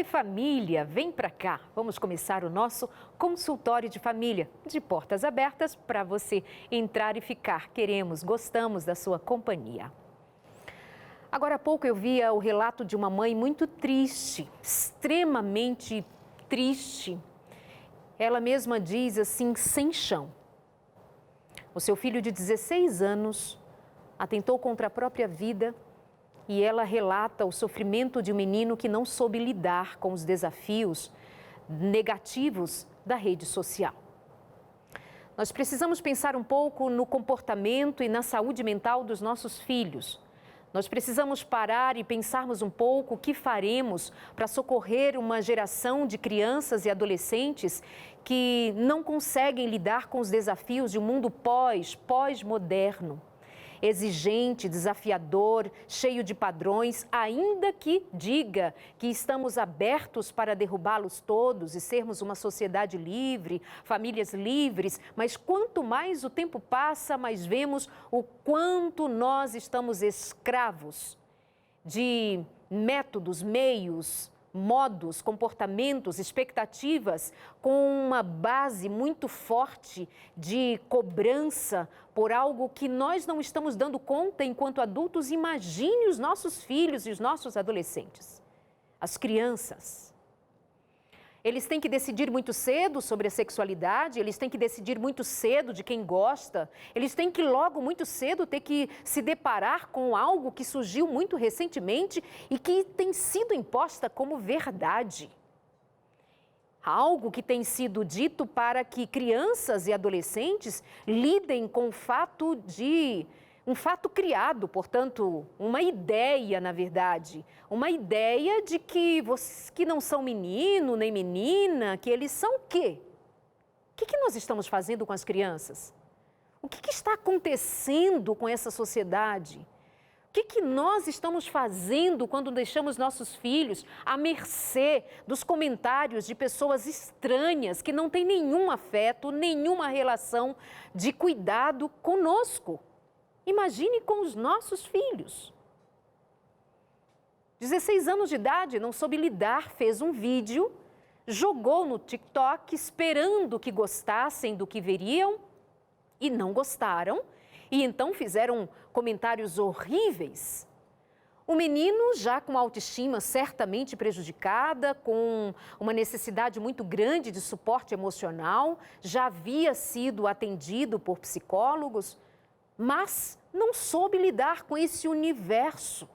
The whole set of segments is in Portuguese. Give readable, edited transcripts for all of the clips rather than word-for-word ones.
Oi, família, vem pra cá. Vamos começar o nosso consultório de família, de portas abertas para você entrar e ficar. Gostamos da sua companhia. Agora há pouco eu via o relato de uma mãe muito triste, extremamente triste. Ela mesma diz assim, sem chão. O seu filho de 16 anos atentou contra a própria vida. E ela relata o sofrimento de um menino que não soube lidar com os desafios negativos da rede social. Nós precisamos pensar um pouco no comportamento e na saúde mental dos nossos filhos. Nós precisamos parar e pensarmos um pouco o que faremos para socorrer uma geração de crianças e adolescentes que não conseguem lidar com os desafios de um mundo pós-moderno. Exigente, desafiador, cheio de padrões, ainda que diga que estamos abertos para derrubá-los todos e sermos uma sociedade livre, famílias livres, mas quanto mais o tempo passa, mais vemos o quanto nós estamos escravos de métodos, meios, modos, comportamentos, expectativas com uma base muito forte de cobrança por algo que nós não estamos dando conta enquanto adultos. Imagine os nossos filhos e os nossos adolescentes, as crianças. Eles têm que decidir muito cedo sobre a sexualidade, eles têm que decidir muito cedo de quem gosta, eles têm que logo muito cedo ter que se deparar com algo que surgiu muito recentemente e que tem sido imposta como verdade. Algo que tem sido dito para que crianças e adolescentes lidem com o fato de um fato criado, portanto, uma ideia, na verdade, uma ideia de que não são menino nem menina, que eles são o quê? O que nós estamos fazendo com as crianças? O que está acontecendo com essa sociedade? O que nós estamos fazendo quando deixamos nossos filhos à mercê dos comentários de pessoas estranhas que não têm nenhum afeto, nenhuma relação de cuidado conosco? Imagine com os nossos filhos. 16 anos de idade, não soube lidar, fez um vídeo, jogou no TikTok esperando que gostassem do que veriam e não gostaram. E então fizeram comentários horríveis. O menino, já com a autoestima certamente prejudicada, com uma necessidade muito grande de suporte emocional, já havia sido atendido por psicólogos, mas não soube lidar com esse universo.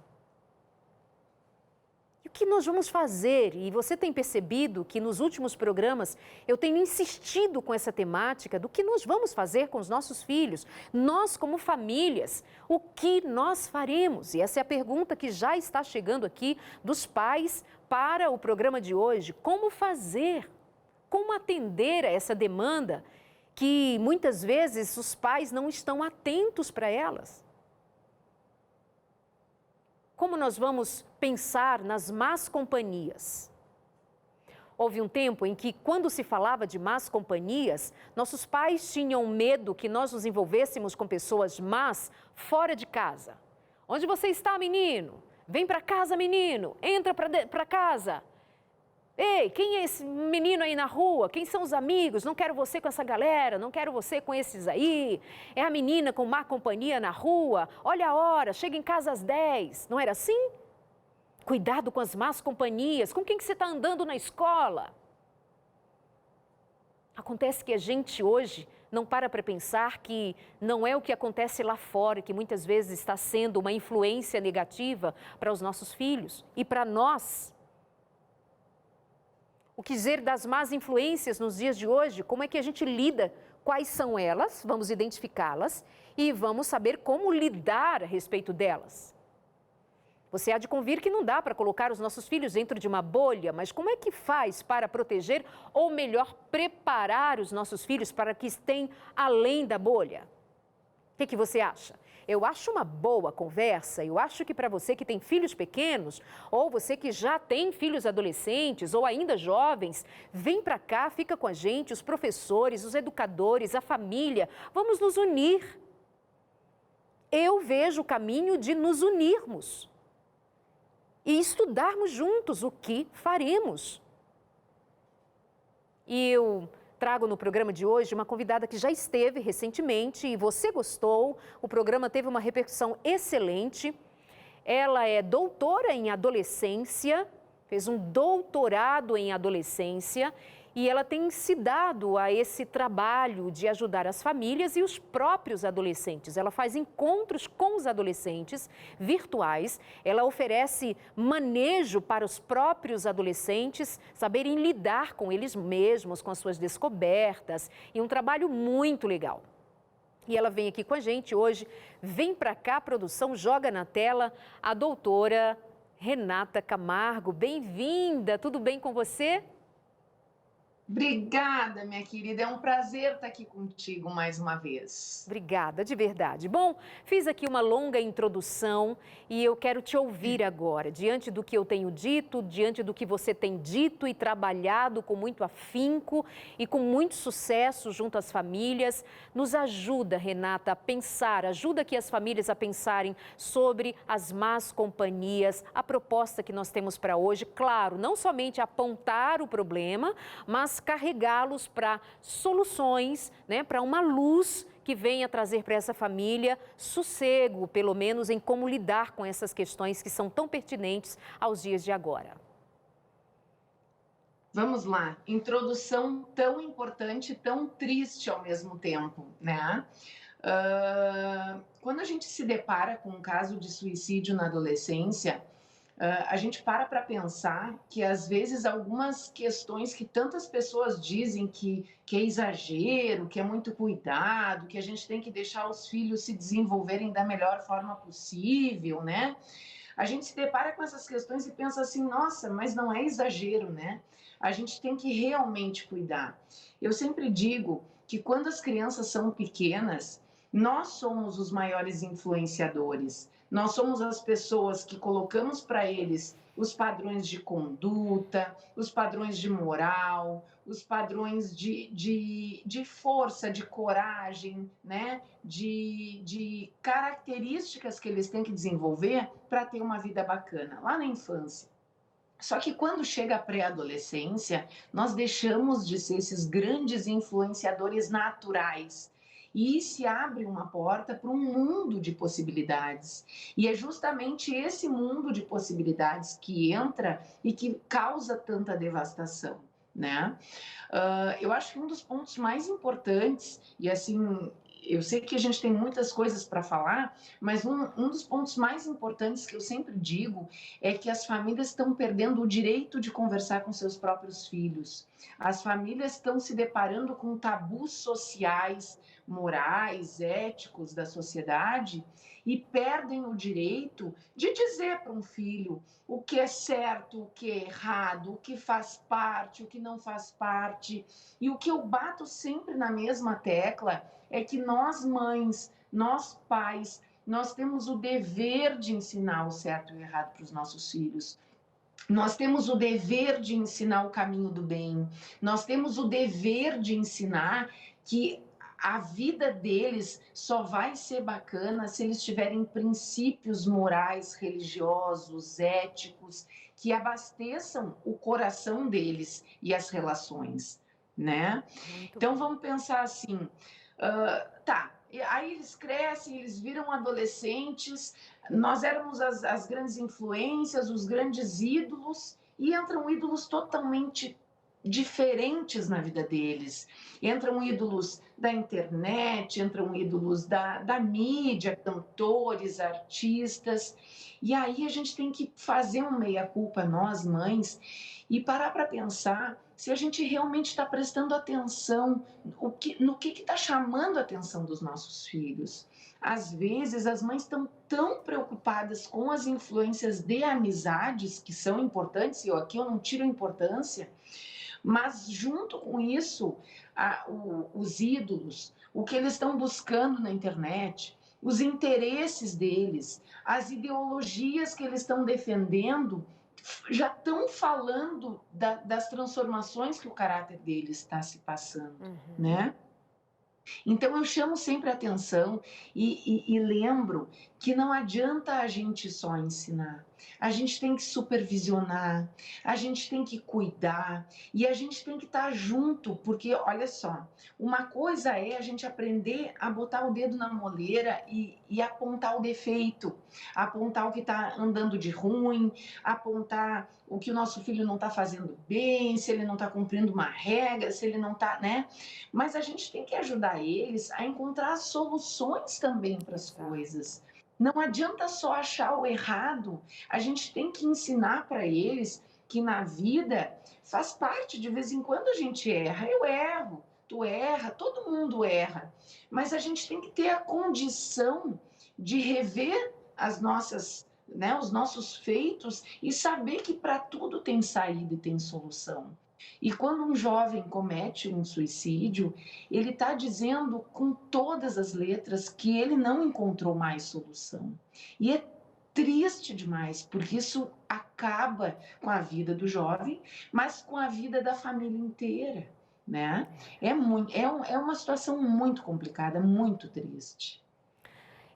E o que nós vamos fazer? E você tem percebido que nos últimos programas eu tenho insistido com essa temática do que nós vamos fazer com os nossos filhos. Nós, como famílias, o que nós faremos? E essa é a pergunta que já está chegando aqui dos pais para o programa de hoje. Como fazer? Como atender a essa demanda que muitas vezes os pais não estão atentos para elas? Como nós vamos pensar nas más companhias? Houve um tempo em que, quando se falava de más companhias, nossos pais tinham medo que nós nos envolvêssemos com pessoas más fora de casa. Onde você está, menino? Vem para casa, menino. Entra para casa. Ei, quem é esse menino aí na rua? Quem são os amigos? Não quero você com essa galera, não quero você com esses aí. É a menina com má companhia na rua. Olha a hora, chega em casa às 10. Não era assim? Cuidado com as más companhias. Com quem que você está andando na escola? Acontece que a gente hoje não para pensar que não é o que acontece lá fora, que muitas vezes está sendo uma influência negativa para os nossos filhos e para nós. O que dizer das más influências nos dias de hoje? Como é que a gente lida? Quais são elas? Vamos identificá-las e vamos saber como lidar a respeito delas. Você há de convir que não dá para colocar os nossos filhos dentro de uma bolha, mas como é que faz para proteger, ou melhor, preparar os nossos filhos para que estejam além da bolha? O que você acha? Eu acho uma boa conversa, eu acho que para você que tem filhos pequenos, ou você que já tem filhos adolescentes, ou ainda jovens, vem para cá, fica com a gente, os professores, os educadores, a família, vamos nos unir. Eu vejo o caminho de nos unirmos. e estudarmos juntos o que faremos. E eu trago no programa de hoje uma convidada que já esteve recentemente e você gostou. O programa teve uma repercussão excelente. Ela é doutora em adolescência, fez um doutorado em adolescência e ela tem se dado a esse trabalho de ajudar as famílias e os próprios adolescentes. Ela faz encontros com os adolescentes virtuais, ela oferece manejo para os próprios adolescentes saberem lidar com eles mesmos, com as suas descobertas, e um trabalho muito legal. E ela vem aqui com a gente hoje. Vem para cá, produção, joga na tela a doutora Renata Camargo. Bem-vinda, tudo bem com você? Obrigada, minha querida. É um prazer estar aqui contigo mais uma vez. Obrigada, de verdade. Bom, fiz aqui uma longa introdução e eu quero te ouvir agora. Diante do que eu tenho dito, diante do que você tem dito e trabalhado com muito afinco e com muito sucesso junto às famílias, nos ajuda, Renata, a pensar, ajuda aqui as famílias a pensarem sobre as más companhias, a proposta que nós temos para hoje. Claro, não somente apontar o problema, mas carregá-los para soluções, né, para uma luz que venha trazer para essa família sossego, pelo menos em como lidar com essas questões que são tão pertinentes aos dias de agora. Vamos lá. Introdução tão importante, tão triste ao mesmo tempo, né? Quando a gente se depara com um caso de suicídio na adolescência, a gente para pensar que, às vezes, algumas questões que tantas pessoas dizem que é exagero, que é muito cuidado, que a gente tem que deixar os filhos se desenvolverem da melhor forma possível, né? A gente se depara com essas questões e pensa assim, nossa, mas não é exagero, né? A gente tem que realmente cuidar. Eu sempre digo que quando as crianças são pequenas, nós somos os maiores influenciadores. Nós somos as pessoas que colocamos para eles os padrões de conduta, os padrões de moral, os padrões de força, de coragem, né? de características que eles têm que desenvolver para ter uma vida bacana, lá na infância. Só que quando chega a pré-adolescência, nós deixamos de ser esses grandes influenciadores naturais. E se abre uma porta para um mundo de possibilidades. E é justamente esse mundo de possibilidades que entra e que causa tanta devastação, né? Eu acho que um dos pontos mais importantes, e assim, eu sei que a gente tem muitas coisas para falar, mas um dos pontos mais importantes que eu sempre digo é que as famílias estão perdendo o direito de conversar com seus próprios filhos. As famílias estão se deparando com tabus sociais, morais, éticos da sociedade e perdem o direito de dizer para um filho o que é certo, o que é errado, o que faz parte, o que não faz parte. E o que eu bato sempre na mesma tecla é que nós mães, nós pais, nós temos o dever de ensinar o certo e o errado para os nossos filhos. Nós temos o dever de ensinar o caminho do bem. Nós temos o dever de ensinar que a vida deles só vai ser bacana se eles tiverem princípios morais, religiosos, éticos, que abasteçam o coração deles e as relações, né? Então vamos pensar assim, tá, aí eles crescem, eles viram adolescentes, nós éramos as grandes influências, os grandes ídolos, e entram ídolos totalmente diferentes na vida deles. Entram ídolos da internet, entram ídolos da mídia, cantores, artistas. E aí a gente tem que fazer um meia-culpa, nós mães, e parar para pensar se a gente realmente está prestando atenção no que está chamando a atenção dos nossos filhos. Às vezes, as mães estão tão preocupadas com as influências de amizades, que são importantes, e aqui eu não tiro a importância, mas junto com isso, os ídolos, o que eles estão buscando na internet, os interesses deles, as ideologias que eles estão defendendo, já estão falando das transformações que o caráter deles está se passando, né? Então eu chamo sempre a atenção e lembro que não adianta a gente só ensinar. a gente tem que supervisionar, a gente tem que cuidar e a gente tem que estar junto, porque olha só, uma coisa é a gente aprender a botar o dedo na moleira e apontar o defeito, apontar o que está andando de ruim, apontar o que o nosso filho não está fazendo bem, se ele não está cumprindo uma regra, se ele não está, né? Mas a gente tem que ajudar eles a encontrar soluções também para as Exato. coisas. Não adianta só achar o errado, a gente tem que ensinar para eles que na vida faz parte, de vez em quando a gente erra, eu erro, tu erra, todo mundo erra, mas a gente tem que ter a condição de rever as nossas, né, os nossos feitos e saber que para tudo tem saída e tem solução. E quando um jovem comete um suicídio, ele está dizendo com todas as letras que ele não encontrou mais solução. E é triste demais, porque isso acaba com a vida do jovem, mas com a vida da família inteira, né? É uma situação muito complicada, muito triste,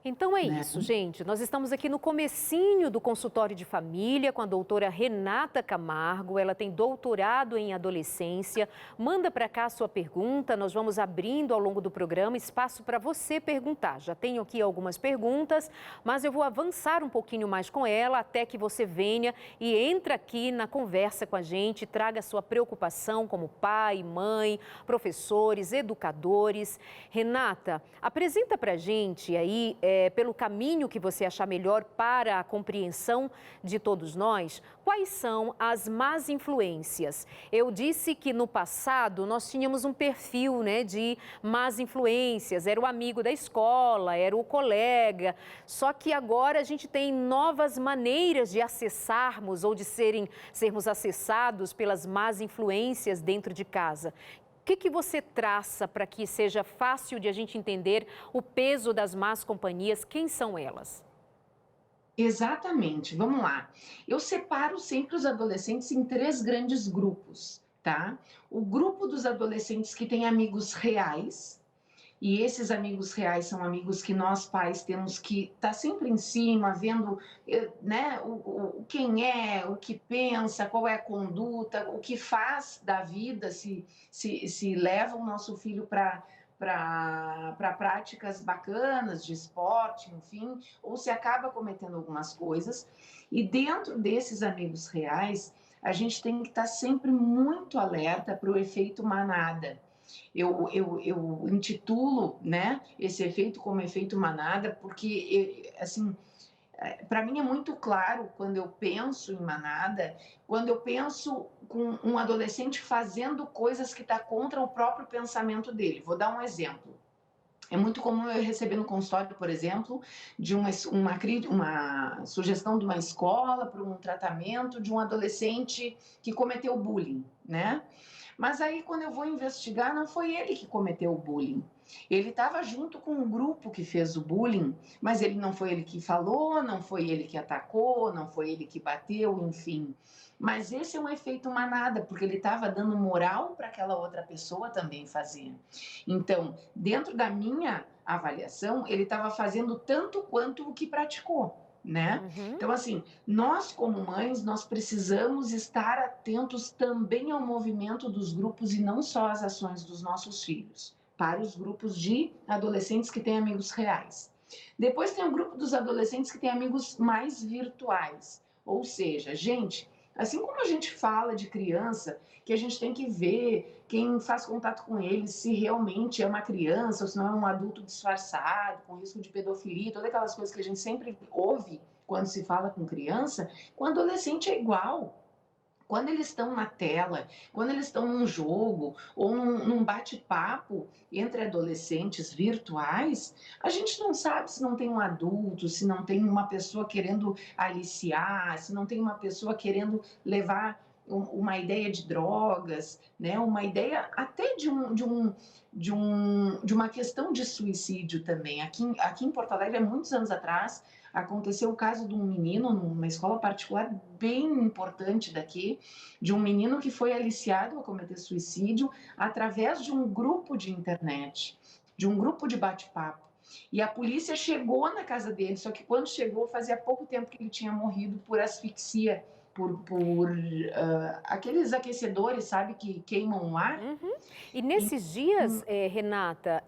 Então é né? isso, gente. Nós estamos aqui no comecinho do consultório de família com a doutora Renata Camargo. Ela tem doutorado em adolescência. Manda para cá a sua pergunta. Nós vamos abrindo ao longo do programa espaço para você perguntar. Já tenho aqui algumas perguntas, mas eu vou avançar um pouquinho mais com ela até que você venha e entre aqui na conversa com a gente, traga a sua preocupação como pai, mãe, professores, educadores. Renata, apresenta para a gente aí pelo caminho que você achar melhor para a compreensão de todos nós, quais são as más influências? Eu disse que no passado nós tínhamos um perfil, né, de más influências, era o amigo da escola, era o colega, só que agora a gente tem novas maneiras de acessarmos ou de sermos acessados pelas más influências dentro de casa. O que você traça para que seja fácil de a gente entender o peso das más companhias? Quem são elas? Exatamente, vamos lá. Eu separo sempre os adolescentes em três grandes grupos, tá? O grupo dos adolescentes que têm amigos reais, e esses amigos reais são amigos que nós pais temos que estar sempre em cima, vendo, né, quem é, o que pensa, qual é a conduta, o que faz da vida, se leva o nosso filho para práticas bacanas de esporte, enfim, ou se acaba cometendo algumas coisas. E dentro desses amigos reais, a gente tem que estar sempre muito alerta para o efeito manada. Eu intitulo, né, esse efeito como efeito manada, porque, assim, para mim é muito claro quando eu penso em manada, quando eu penso com um adolescente fazendo coisas que está contra o próprio pensamento dele. Vou dar um exemplo. É muito comum eu receber no consultório, por exemplo, de uma sugestão de uma escola para um tratamento de um adolescente que cometeu bullying, né? Mas aí, quando eu vou investigar, não foi ele que cometeu o bullying. Ele estava junto com um grupo que fez o bullying, mas ele não foi ele que falou, não foi ele que atacou, não foi ele que bateu, enfim. Mas esse é um efeito manada, porque ele estava dando moral para aquela outra pessoa também fazer. Então, dentro da minha avaliação, ele estava fazendo tanto quanto o que praticou, né? Uhum. Então, assim, nós como mães, nós precisamos estar atentos também ao movimento dos grupos e não só às ações dos nossos filhos, para os grupos de adolescentes que têm amigos reais. Depois tem o grupo dos adolescentes que têm amigos mais virtuais, ou seja, gente, assim como a gente fala de criança, que a gente tem que ver quem faz contato com eles, se realmente é uma criança ou se não é um adulto disfarçado, com risco de pedofilia, todas aquelas coisas que a gente sempre ouve quando se fala com criança, com adolescente é igual. Quando eles estão na tela, quando eles estão num jogo ou num bate-papo entre adolescentes virtuais, a gente não sabe se não tem um adulto, se não tem uma pessoa querendo aliciar, se não tem uma pessoa querendo levar uma ideia de drogas, né? Uma ideia até de uma questão de suicídio também. Aqui em Porto Alegre, há muitos anos atrás, aconteceu o caso de um menino numa escola particular bem importante daqui, de um menino que foi aliciado a cometer suicídio através de um grupo de internet, de um grupo de bate-papo. E a polícia chegou na casa dele, só que quando chegou, fazia pouco tempo que ele tinha morrido por asfixia, por aqueles aquecedores, sabe, que queimam o ar. Uhum. E nesses dias, Renata,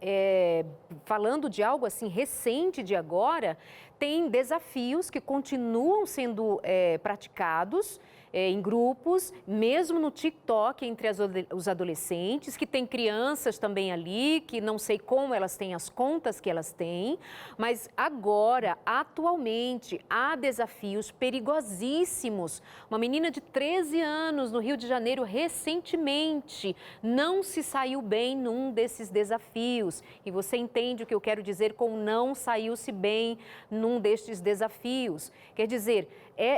falando de algo assim recente de agora, tem desafios que continuam sendo praticados em grupos, mesmo no TikTok, entre os adolescentes, que tem crianças também ali, que não sei como elas têm as contas que elas têm, mas agora, atualmente, há desafios perigosíssimos. Uma menina de 13 anos no Rio de Janeiro, recentemente, não se saiu bem num desses desafios. E você entende o que eu quero dizer com não saiu-se bem num destes desafios. Quer dizer,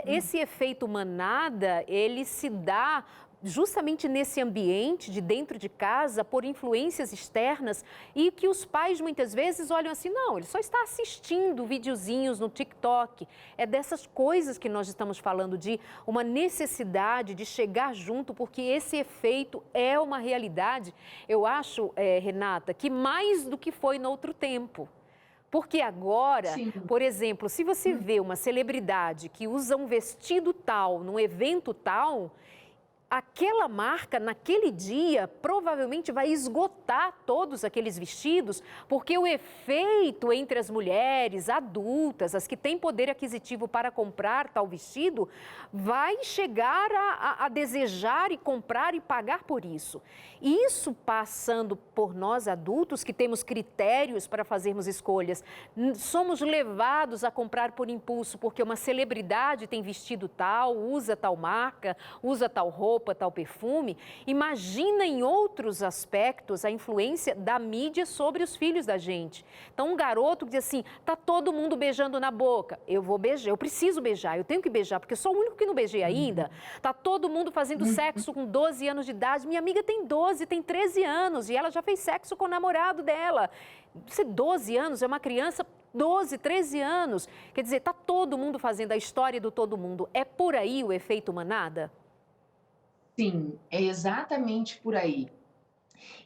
esse efeito manada, ele se dá justamente nesse ambiente de dentro de casa, por influências externas, e que os pais muitas vezes olham assim, não, ele só está assistindo videozinhos no TikTok. É dessas coisas que nós estamos falando, de uma necessidade de chegar junto, porque esse efeito é uma realidade. Eu acho, Renata, que mais do que foi no outro tempo. Porque agora, Sim. por exemplo, se você vê uma celebridade que usa um vestido tal, num evento tal, aquela marca, naquele dia, provavelmente vai esgotar todos aqueles vestidos, porque o efeito entre as mulheres adultas, as que têm poder aquisitivo para comprar tal vestido, vai chegar a desejar e comprar e pagar por isso. Isso passando por nós adultos, que temos critérios para fazermos escolhas, somos levados a comprar por impulso, porque uma celebridade tem vestido tal, usa tal marca, usa tal roupa, tal perfume. Imagina em outros aspectos a influência da mídia sobre os filhos da gente. Então, um garoto que diz assim, tá todo mundo beijando na boca, eu vou beijar, eu preciso beijar, eu tenho que beijar, porque eu sou o único que não beijei ainda. Tá todo mundo fazendo sexo com 12 anos de idade, minha amiga tem 12, tem 13 anos e ela já fez sexo com o namorado dela. Você, 12 anos, é uma criança, 12, 13 anos. Quer dizer, tá todo mundo fazendo a história do todo mundo. É por aí o efeito manada? Sim, é exatamente por aí.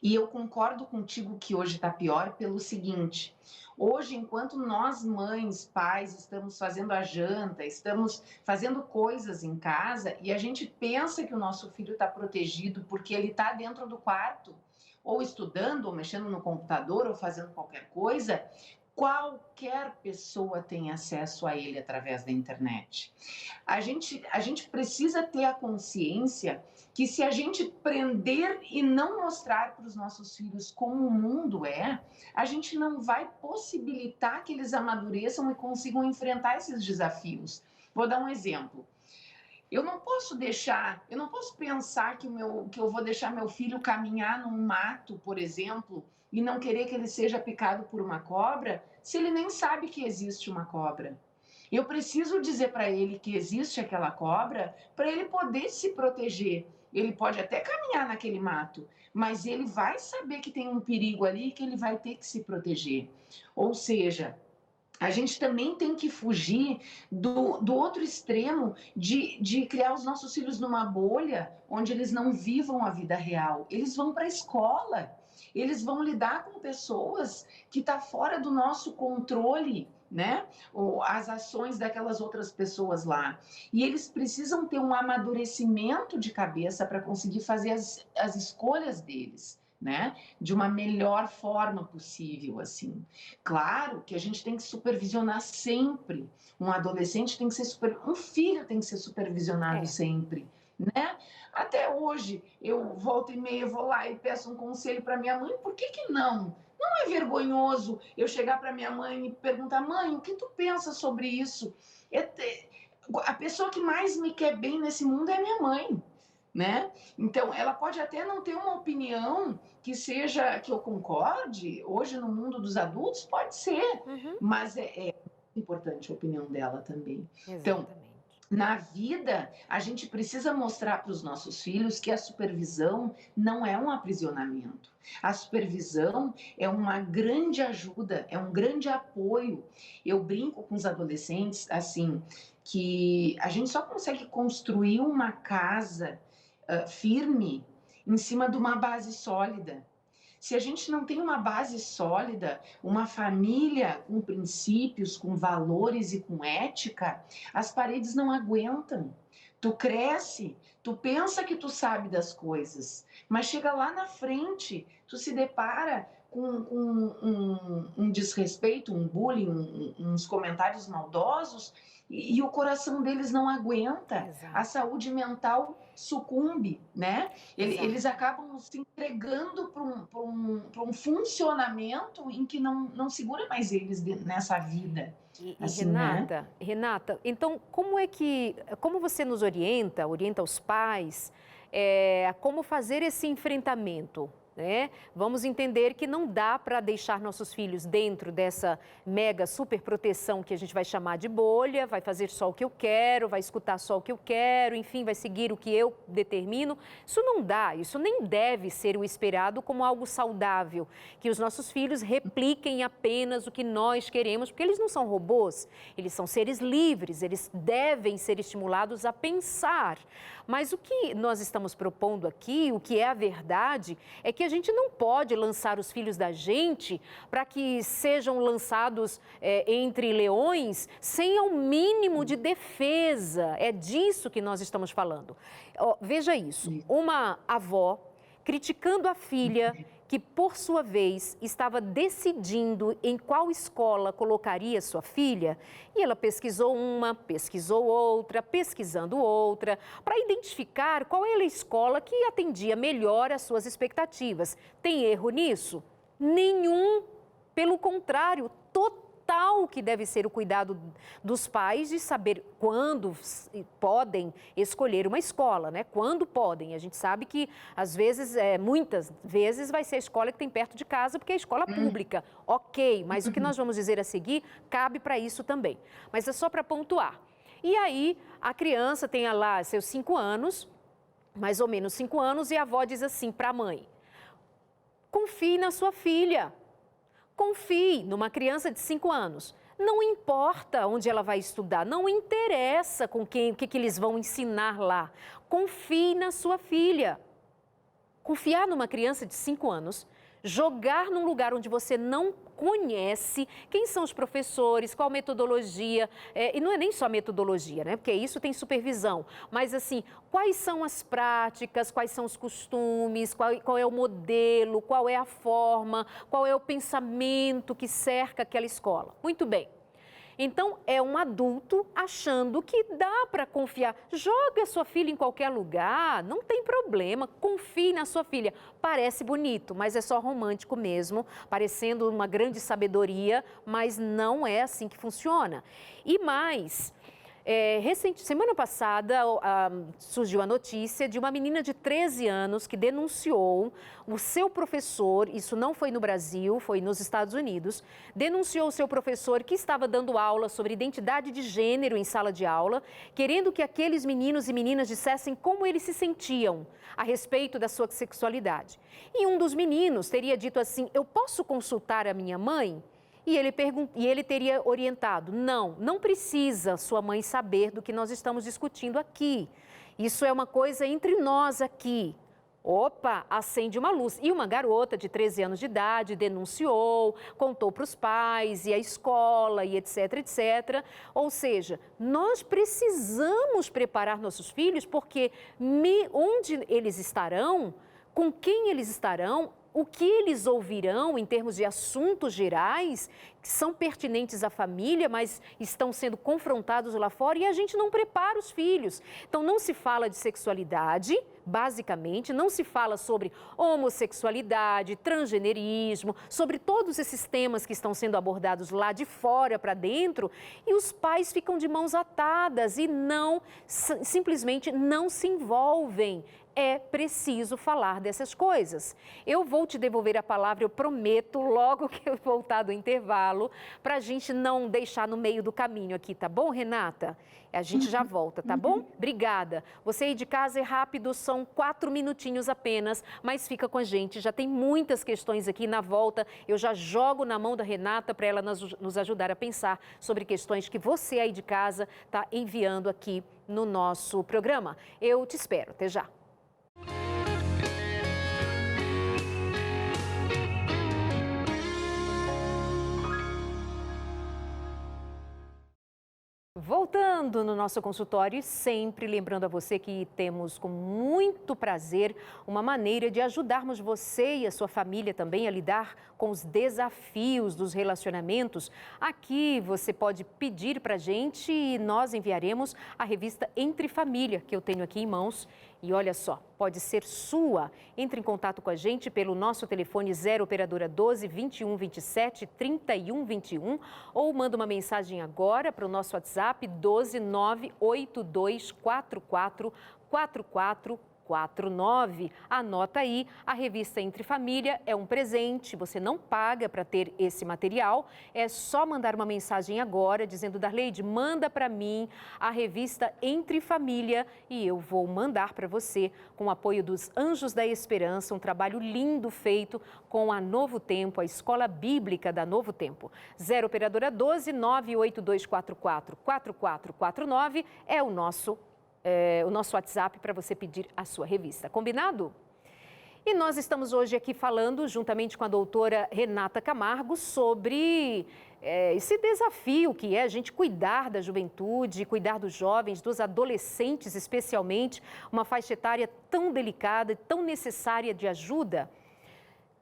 E eu concordo contigo que hoje está pior pelo seguinte: hoje, enquanto nós, mães, pais, estamos fazendo a janta, estamos fazendo coisas em casa e a gente pensa que o nosso filho está protegido porque ele está dentro do quarto, ou estudando, ou mexendo no computador, ou fazendo qualquer coisa, qualquer pessoa tem acesso a ele através da internet. A gente precisa ter a consciência que se a gente prender e não mostrar para os nossos filhos como o mundo é, a gente não vai possibilitar que eles amadureçam e consigam enfrentar esses desafios. Vou dar um exemplo. Eu não posso pensar que eu vou deixar meu filho caminhar num mato, por exemplo, e não querer que ele seja picado por uma cobra, se ele nem sabe que existe uma cobra. Eu preciso dizer para ele que existe aquela cobra para ele poder se proteger. Ele pode até caminhar naquele mato, mas ele vai saber que tem um perigo ali e que ele vai ter que se proteger. Ou seja, a gente também tem que fugir do outro extremo de criar os nossos filhos numa bolha onde eles não vivam a vida real. Eles vão para a escola, eles vão lidar com pessoas que estão fora do nosso controle, né? As ações daquelas outras pessoas lá. E eles precisam ter um amadurecimento de cabeça para conseguir fazer as escolhas deles, né? De uma melhor forma possível, assim. Claro que a gente tem que supervisionar sempre. Um adolescente tem que ser um filho tem que ser supervisionado sempre, né? Até hoje, eu volta e meia vou lá e peço um conselho para minha mãe, por que que não? Não é vergonhoso eu chegar para minha mãe e perguntar, mãe, o que tu pensa sobre isso? A pessoa que mais me quer bem nesse mundo é minha mãe, né? Então, ela pode até não ter uma opinião que eu concorde, hoje no mundo dos adultos, pode ser, mas é importante a opinião dela também. Então, Exatamente. na vida, a gente precisa mostrar para os nossos filhos que a supervisão não é um aprisionamento. A supervisão é uma grande ajuda, é um grande apoio. Eu brinco com os adolescentes, assim, que a gente só consegue construir uma casa firme em cima de uma base sólida. Se a gente não tem uma base sólida, uma família com princípios, com valores e com ética, as paredes não aguentam. Tu cresce, tu pensa que tu sabe das coisas, mas chega lá na frente, tu se depara com um desrespeito, um bullying, uns comentários maldosos, e o coração deles não aguenta, Exato. a saúde mental sucumbe, né? Exato. Eles acabam se entregando para um funcionamento em que não segura mais eles nessa vida. Assim, Renata, né? Renata, então como você nos orienta os pais, como fazer esse enfrentamento? Né? Vamos entender que não dá para deixar nossos filhos dentro dessa mega super proteção que a gente vai chamar de bolha, vai fazer só o que eu quero, vai escutar só o que eu quero, enfim, vai seguir o que eu determino. Isso não dá, isso nem deve ser o esperado como algo saudável, que os nossos filhos repliquem apenas o que nós queremos, porque eles não são robôs, eles são seres livres, eles devem ser estimulados a pensar. Mas o que nós estamos propondo aqui, o que é a verdade, é que a gente não pode lançar os filhos da gente para que sejam lançados entre leões sem ao mínimo de defesa. É disso que nós estamos falando. Veja isso, uma avó criticando a filha que, por sua vez, estava decidindo em qual escola colocaria sua filha, e ela pesquisou uma, pesquisou outra, pesquisando outra, para identificar qual era a escola que atendia melhor às suas expectativas. Tem erro nisso? Nenhum. Pelo contrário, total que deve ser o cuidado dos pais de saber quando podem escolher uma escola, né? Quando podem. A gente sabe que, às vezes, muitas vezes, vai ser a escola que tem perto de casa, porque é a escola pública. Ok, mas o que nós vamos dizer a seguir cabe para isso também. Mas é só para pontuar. E aí, a criança tem lá seus 5 anos, mais ou menos 5 anos, e a avó diz assim para a mãe: confie na sua filha. Confie numa criança de 5 anos. Não importa onde ela vai estudar, não interessa com quem, o que eles vão ensinar lá. Confie na sua filha. Confiar numa criança de 5 anos, jogar num lugar onde você não conhece quem são os professores, qual metodologia, e não é nem só metodologia, né? Porque isso tem supervisão, mas assim, quais são as práticas, quais são os costumes, qual é o modelo, qual é a forma, qual é o pensamento que cerca aquela escola. Muito bem. Então, é um adulto achando que dá para confiar. Jogue a sua filha em qualquer lugar, não tem problema, confie na sua filha. Parece bonito, mas é só romântico mesmo, parecendo uma grande sabedoria, mas não é assim que funciona. E mais... semana passada surgiu a notícia de uma menina de 13 anos que denunciou o seu professor, isso não foi no Brasil, foi nos Estados Unidos, denunciou o seu professor que estava dando aula sobre identidade de gênero em sala de aula, querendo que aqueles meninos e meninas dissessem como eles se sentiam a respeito da sua sexualidade. E um dos meninos teria dito assim: eu posso consultar a minha mãe? E ele teria orientado: não precisa sua mãe saber do que nós estamos discutindo aqui. Isso é uma coisa entre nós aqui. Opa, acende uma luz. E uma garota de 13 anos de idade denunciou, contou para os pais e a escola e etc, etc. Ou seja, nós precisamos preparar nossos filhos, porque onde eles estarão, com quem eles estarão, o que eles ouvirão em termos de assuntos gerais, que são pertinentes à família, mas estão sendo confrontados lá fora, e a gente não prepara os filhos. Então, não se fala de sexualidade, basicamente, não se fala sobre homossexualidade, transgenerismo, sobre todos esses temas que estão sendo abordados lá de fora para dentro, e os pais ficam de mãos atadas e simplesmente não se envolvem. É preciso falar dessas coisas. Eu vou te devolver a palavra, eu prometo, logo que eu voltar do intervalo, para a gente não deixar no meio do caminho aqui, tá bom, Renata? A gente já volta, tá bom? Obrigada. Você aí de casa é rápido, são 4 minutinhos apenas, mas fica com a gente. Já tem muitas questões aqui na volta. Eu já jogo na mão da Renata para ela nos ajudar a pensar sobre questões que você aí de casa está enviando aqui no nosso programa. Eu te espero. Até já. Chegando no nosso consultório, sempre lembrando a você que temos com muito prazer uma maneira de ajudarmos você e a sua família também a lidar com os desafios dos relacionamentos. Aqui você pode pedir para a gente e nós enviaremos a revista Entre Família, que eu tenho aqui em mãos. E olha só, pode ser sua. Entre em contato com a gente pelo nosso telefone 0 operadora 12 21 27 31 21 ou manda uma mensagem agora para o nosso WhatsApp 12 982 44 44 49. Anota aí, a revista Entre Família é um presente, você não paga para ter esse material, é só mandar uma mensagem agora dizendo: Darleide, manda para mim a revista Entre Família e eu vou mandar para você com o apoio dos Anjos da Esperança, um trabalho lindo feito com a Novo Tempo, a Escola Bíblica da Novo Tempo. 0 operadora 12 98244 4449 é o nosso WhatsApp para você pedir a sua revista. Combinado? E nós estamos hoje aqui falando, juntamente com a doutora Renata Camargo, sobre esse desafio que é a gente cuidar da juventude, cuidar dos jovens, dos adolescentes especialmente, uma faixa etária tão delicada e tão necessária de ajuda.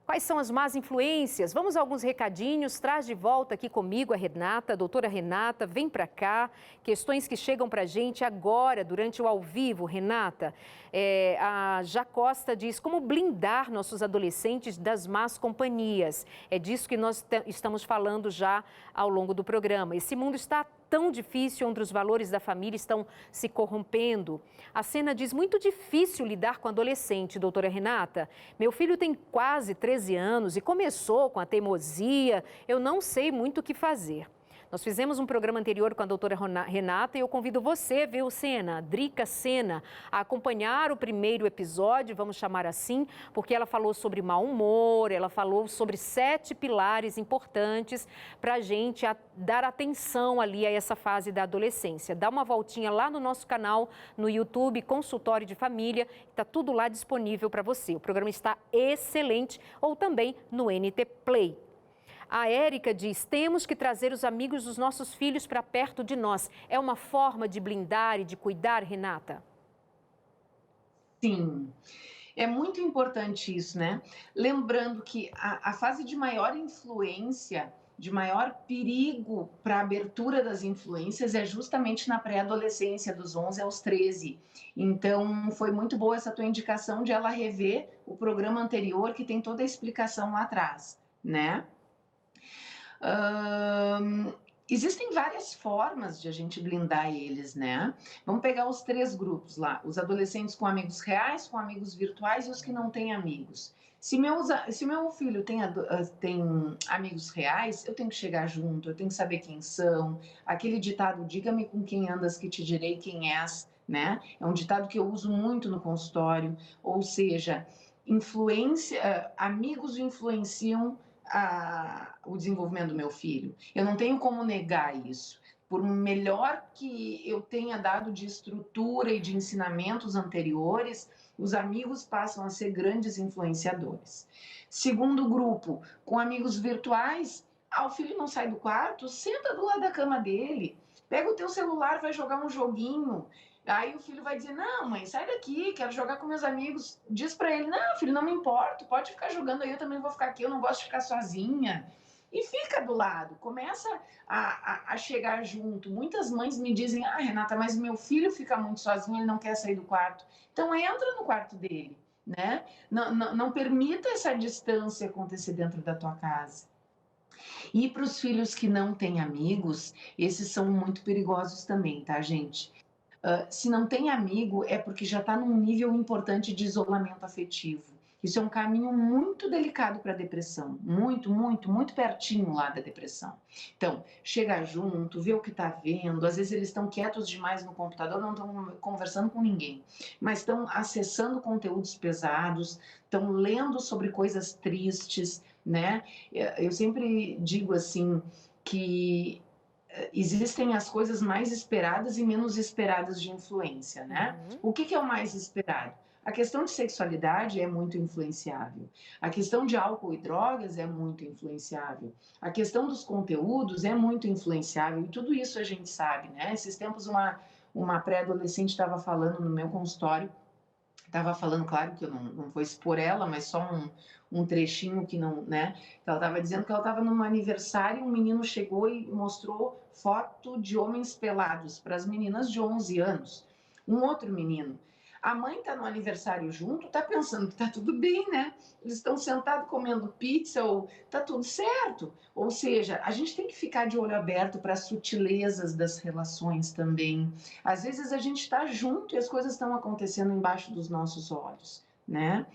Quais são as más influências? Vamos a alguns recadinhos. Traz de volta aqui comigo a Renata, a doutora Renata. Vem para cá. Questões que chegam para a gente agora, durante o ao vivo. Renata, a Jacosta diz: como blindar nossos adolescentes das más companhias? É disso que nós estamos falando já ao longo do programa. Esse mundo está tão difícil, onde os valores da família estão se corrompendo. A Sena diz: muito difícil lidar com adolescente, doutora Renata. Meu filho tem quase 13 anos e começou com a teimosia. Eu não sei muito o que fazer. Nós fizemos um programa anterior com a doutora Renata e eu convido você, viu, Sena, Drica Sena, a acompanhar o primeiro episódio, vamos chamar assim, porque ela falou sobre mau humor, ela falou sobre 7 pilares importantes para a gente dar atenção ali a essa fase da adolescência. Dá uma voltinha lá no nosso canal, no YouTube, Consultório de Família, está tudo lá disponível para você. O programa está excelente, ou também no NT Play. A Érica diz: temos que trazer os amigos dos nossos filhos para perto de nós. É uma forma de blindar e de cuidar, Renata? Sim, é muito importante isso, né? Lembrando que a fase de maior influência, de maior perigo para a abertura das influências é justamente na pré-adolescência, dos 11 aos 13. Então, foi muito boa essa tua indicação de ela rever o programa anterior, que tem toda a explicação lá atrás, né? Existem várias formas de a gente blindar eles, né? Vamos pegar os 3 grupos lá: os adolescentes com amigos reais, com amigos virtuais e os que não têm amigos. Se meu filho tem amigos reais, eu tenho que chegar junto, eu tenho que saber quem são. Aquele ditado: diga-me com quem andas que te direi quem és, né? É um ditado que eu uso muito no consultório. Ou seja, amigos influenciam o desenvolvimento do meu filho. Eu não tenho como negar isso. Por melhor que eu tenha dado de estrutura e de ensinamentos anteriores, os amigos passam a ser grandes influenciadores. Segundo grupo, com amigos virtuais, o filho não sai do quarto, senta do lado da cama dele, pega o teu celular, vai jogar um joguinho. Aí o filho vai dizer: não, mãe, sai daqui, quero jogar com meus amigos. Diz para ele: não, filho, não me importo, pode ficar jogando aí, eu também vou ficar aqui, eu não gosto de ficar sozinha. E fica do lado, começa a chegar junto. Muitas mães me dizem: Renata, mas meu filho fica muito sozinho, ele não quer sair do quarto. Então entra no quarto dele, né? Não permita essa distância acontecer dentro da tua casa. E para os filhos que não têm amigos, esses são muito perigosos também, tá, gente? Se não tem amigo, é porque já está num nível importante de isolamento afetivo. Isso é um caminho muito delicado para a depressão, muito, muito, muito pertinho lá da depressão. Então, chega junto, vê o que está vendo. Às vezes eles estão quietos demais no computador, não estão conversando com ninguém, mas estão acessando conteúdos pesados, estão lendo sobre coisas tristes, né? Eu sempre digo assim que existem as coisas mais esperadas e menos esperadas de influência, né? O que é o mais esperado? a questão de sexualidade é muito influenciável. A questão de álcool e drogas é muito influenciável. A questão dos conteúdos é muito influenciável. E tudo isso a gente sabe, né? Esses tempos, uma pré-adolescente estava falando no meu consultório, estava falando, claro que eu não vou expor ela, mas só um trechinho que não, né? Ela estava dizendo que ela estava num aniversário, um menino chegou e mostrou foto de homens pelados para as meninas de 11 anos. Um outro menino. A mãe está no aniversário junto, está pensando que está tudo bem, né? Eles estão sentados comendo pizza, ou está tudo certo. Ou seja, a gente tem que ficar de olho aberto para as sutilezas das relações também. Às vezes a gente está junto e as coisas estão acontecendo embaixo dos nossos olhos, né?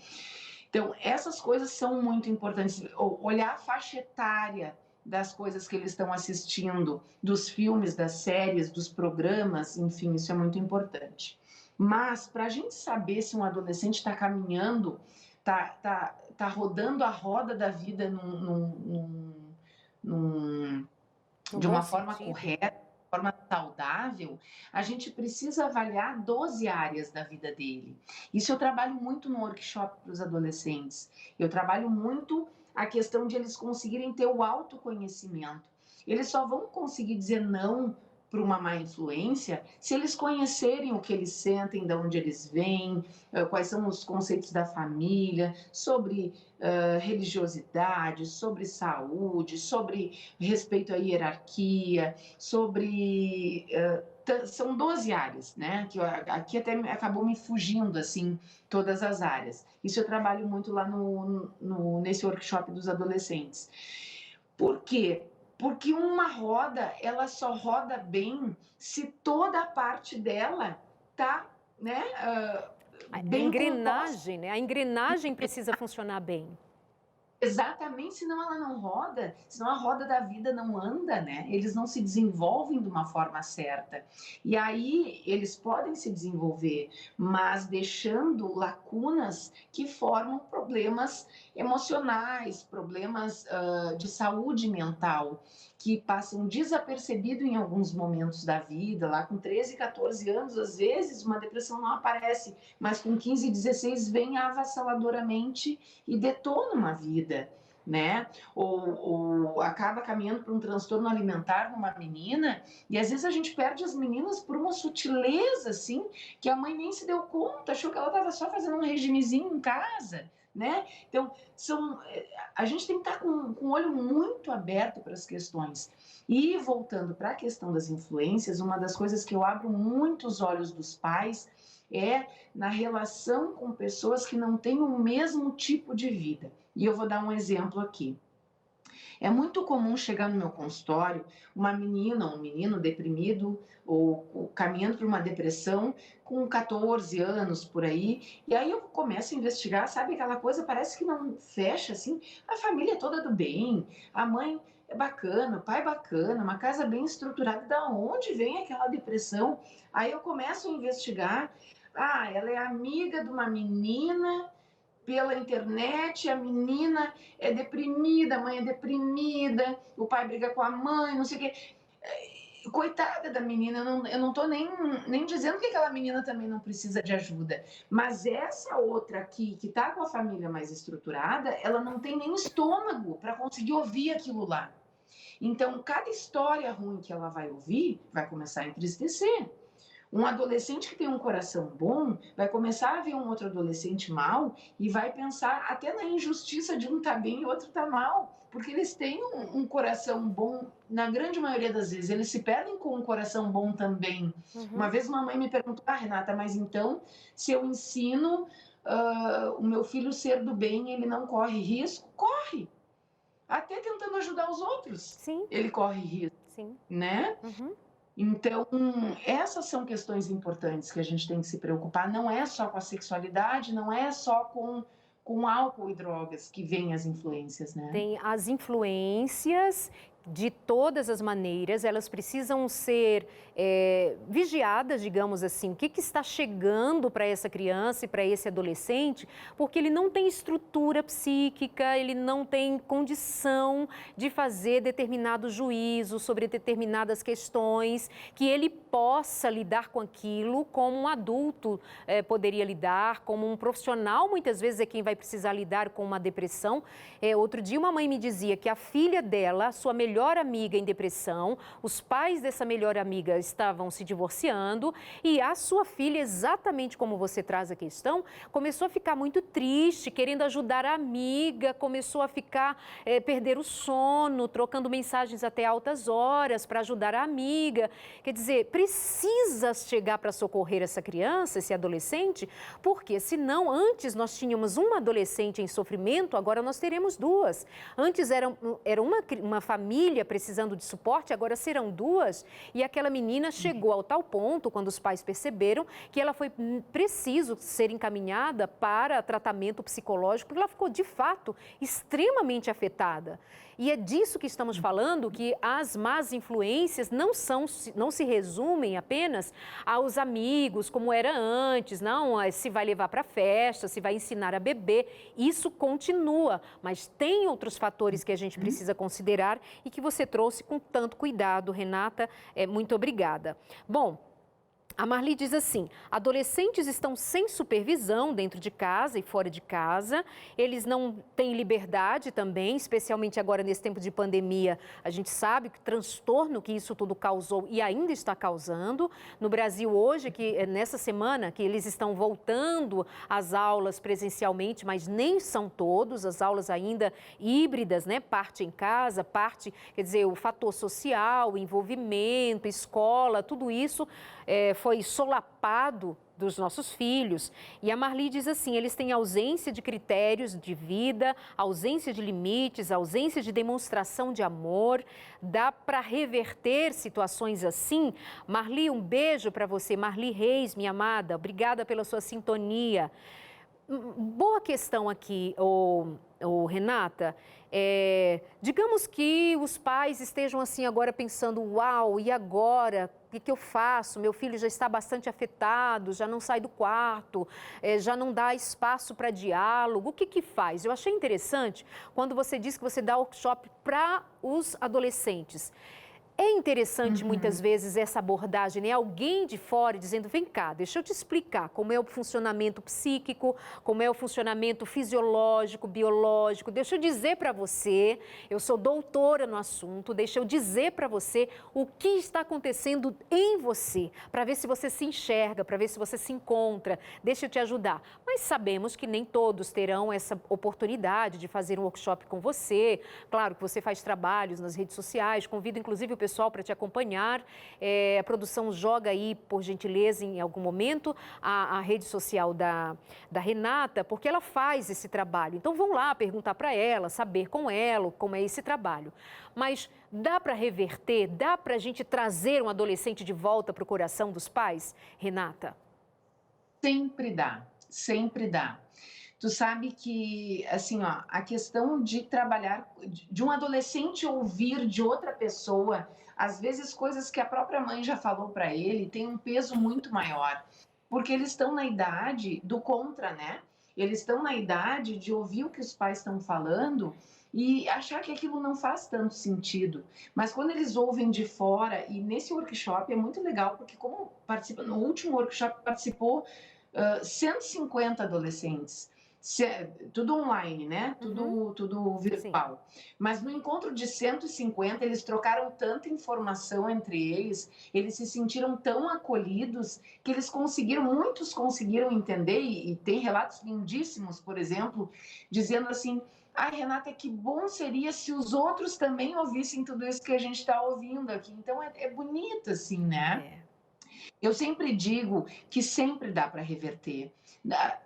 Então, essas coisas são muito importantes. Olhar a faixa etária das coisas que eles estão assistindo, dos filmes, das séries, dos programas, enfim, isso é muito importante. Mas, para a gente saber se um adolescente está caminhando, tá rodando a roda da vida de uma forma correta, forma saudável, a gente precisa avaliar 12 áreas da vida dele. Isso eu trabalho muito no workshop para os adolescentes. Eu trabalho muito a questão de eles conseguirem ter o autoconhecimento. Eles só vão conseguir dizer não para uma má influência se eles conhecerem o que eles sentem, de onde eles vêm, quais são os conceitos da família, sobre religiosidade, sobre saúde, sobre respeito à hierarquia, sobre... são 12 áreas, né? Que aqui até acabou me fugindo, assim, todas as áreas. Isso eu trabalho muito lá nesse workshop dos adolescentes. Por quê? Porque uma roda, ela só roda bem se toda a parte dela tá, né, bem engrenagem, né? A engrenagem precisa funcionar bem. Exatamente, senão ela não roda, senão a roda da vida não anda, né? Eles não se desenvolvem de uma forma certa. E aí eles podem se desenvolver, mas deixando lacunas que formam problemas emocionais, problemas de saúde mental, que passam desapercebido em alguns momentos da vida. Lá com 13, 14 anos, às vezes, uma depressão não aparece, mas com 15, 16 vem avassaladoramente e detona uma vida, né? Ou acaba caminhando para um transtorno alimentar numa menina, e às vezes a gente perde as meninas por uma sutileza, assim, que a mãe nem se deu conta, achou que ela estava só fazendo um regimezinho em casa, né? Então, a gente tem que estar com o olho muito aberto para as questões. E voltando para a questão das influências, uma das coisas que eu abro muito os olhos dos pais é na relação com pessoas que não têm o mesmo tipo de vida. E eu vou dar um exemplo aqui. É muito comum chegar no meu consultório uma menina ou um menino deprimido ou caminhando por uma depressão com 14 anos por aí, e aí eu começo a investigar, sabe aquela coisa, parece que não fecha assim, a família é toda do bem, a mãe é bacana, o pai é bacana, uma casa bem estruturada, da onde vem aquela depressão? Aí eu começo a investigar, ela é amiga de uma menina pela internet, a menina é deprimida, a mãe é deprimida, o pai briga com a mãe, não sei o quê. Coitada da menina, eu não estou nem dizendo que aquela menina também não precisa de ajuda, mas essa outra aqui, que está com a família mais estruturada, ela não tem nem estômago para conseguir ouvir aquilo lá. Então, cada história ruim que ela vai ouvir vai começar a entristecer. Um adolescente que tem um coração bom vai começar a ver um outro adolescente mal e vai pensar até na injustiça de um estar bem e outro estar mal, porque eles têm um coração bom, na grande maioria das vezes, eles se perdem com um coração bom também. Uma vez uma mãe me perguntou, Renata, mas então, se eu ensino o meu filho ser do bem, ele não corre risco? Corre! Até tentando ajudar os outros, Sim. Ele corre risco, sim, né? Então, essas são questões importantes que a gente tem que se preocupar. Não é só com a sexualidade, não é só com álcool e drogas que vêm as influências, né? Tem as influências de todas as maneiras, elas precisam ser vigiadas, digamos assim, o que está chegando para essa criança e para esse adolescente, porque ele não tem estrutura psíquica, ele não tem condição de fazer determinado juízo sobre determinadas questões, que ele possa lidar com aquilo como um adulto poderia lidar, como um profissional, muitas vezes é quem vai precisar lidar com uma depressão. Outro dia uma mãe me dizia que a filha dela, sua melhor amiga em depressão, os pais dessa melhor amiga estavam se divorciando e a sua filha, exatamente como você traz a questão, começou a ficar muito triste, querendo ajudar a amiga, começou a ficar, perder o sono, trocando mensagens até altas horas para ajudar a amiga. Quer dizer, precisa chegar para socorrer essa criança, esse adolescente, porque senão antes nós tínhamos uma adolescente em sofrimento, agora nós teremos duas. Antes era uma família precisando de suporte, agora serão duas. E aquela menina chegou ao tal ponto, quando os pais perceberam, que ela foi preciso ser encaminhada para tratamento psicológico, porque ela ficou, de fato, extremamente afetada. E é disso que estamos falando, que as más influências não se resumem apenas aos amigos, como era antes, não se vai levar para a festa, se vai ensinar a beber, isso continua, mas tem outros fatores que a gente precisa considerar e que você trouxe com tanto cuidado, Renata, muito obrigada. Bom, a Marli diz assim, adolescentes estão sem supervisão dentro de casa e fora de casa, eles não têm liberdade também, especialmente agora nesse tempo de pandemia, a gente sabe que transtorno que isso tudo causou e ainda está causando. No Brasil hoje, nessa semana, que eles estão voltando às aulas presencialmente, mas nem são todos, as aulas ainda híbridas, né? Parte em casa, parte, quer dizer, o fator social, o envolvimento, escola, tudo isso foi solapado dos nossos filhos. E a Marli diz assim, eles têm ausência de critérios de vida, ausência de limites, ausência de demonstração de amor. Dá para reverter situações assim? Marli, um beijo para você. Marli Reis, minha amada, obrigada pela sua sintonia. Boa questão aqui, Renata. Digamos que os pais estejam assim agora pensando, uau, e agora? O que eu faço? Meu filho já está bastante afetado, já não sai do quarto, já não dá espaço para diálogo. O que faz? Eu achei interessante quando você disse que você dá workshop para os adolescentes. É interessante muitas vezes essa abordagem, né? Alguém de fora dizendo, vem cá, deixa eu te explicar como é o funcionamento psíquico, como é o funcionamento fisiológico, biológico. Deixa eu dizer para você, eu sou doutora no assunto, deixa eu dizer para você o que está acontecendo em você, para ver se você se enxerga, para ver se você se encontra, deixa eu te ajudar. Mas sabemos que nem todos terão essa oportunidade de fazer um workshop com você. Claro que você faz trabalhos nas redes sociais, convido inclusive o pessoal para te acompanhar. A produção joga aí, por gentileza, em algum momento, a rede social da Renata, porque ela faz esse trabalho. Então, vão lá perguntar para ela, saber com ela como é esse trabalho. Mas dá para reverter, dá para a gente trazer um adolescente de volta para o coração dos pais, Renata? Sempre dá, sempre dá. Tu sabe que, assim, ó, a questão de trabalhar, de um adolescente ouvir de outra pessoa, às vezes coisas que a própria mãe já falou para ele, tem um peso muito maior, porque eles estão na idade do contra, né? Eles estão na idade de ouvir o que os pais estão falando e achar que aquilo não faz tanto sentido. Mas quando eles ouvem de fora, e nesse workshop é muito legal, porque como participa, no último workshop participou 150 adolescentes. Tudo online, né? Tudo virtual. Sim. Mas no encontro de 150, eles trocaram tanta informação entre eles se sentiram tão acolhidos que muitos conseguiram entender, e tem relatos lindíssimos, por exemplo, dizendo assim, Renata, que bom seria se os outros também ouvissem tudo isso que a gente está ouvindo aqui. Então, é bonito, assim, né? Eu sempre digo que sempre dá para reverter.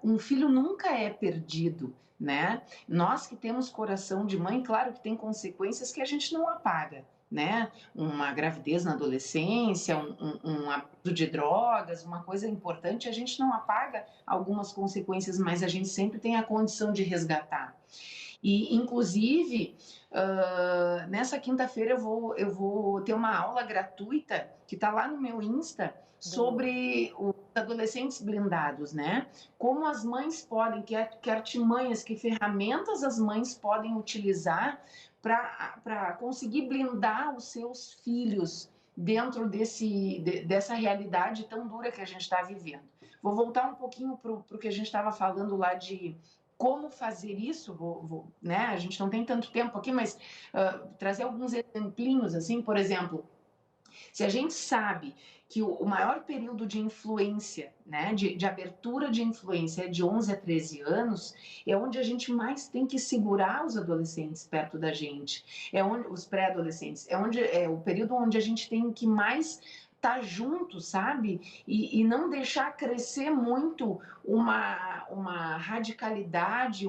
Um filho nunca é perdido, né? Nós que temos coração de mãe, claro que tem consequências que a gente não apaga, né? Uma gravidez na adolescência, um abuso de drogas, uma coisa importante, a gente não apaga algumas consequências, mas a gente sempre tem a condição de resgatar. E, inclusive, nessa quinta-feira eu vou ter uma aula gratuita que está lá no meu Insta sobre os adolescentes blindados, né? Como as mães podem, que artimanhas, que ferramentas as mães podem utilizar para conseguir blindar os seus filhos dentro dessa realidade tão dura que a gente está vivendo. Vou voltar um pouquinho para o que a gente estava falando lá de como fazer isso, né? A gente não tem tanto tempo aqui, mas trazer alguns exemplinhos, assim, por exemplo, se a gente sabe que o maior período de influência, né, de abertura de influência é de 11 a 13 anos, é onde a gente mais tem que segurar os adolescentes perto da gente, é onde os pré-adolescentes, é o período onde a gente tem que mais estar junto, sabe? E não deixar crescer muito uma radicalidade,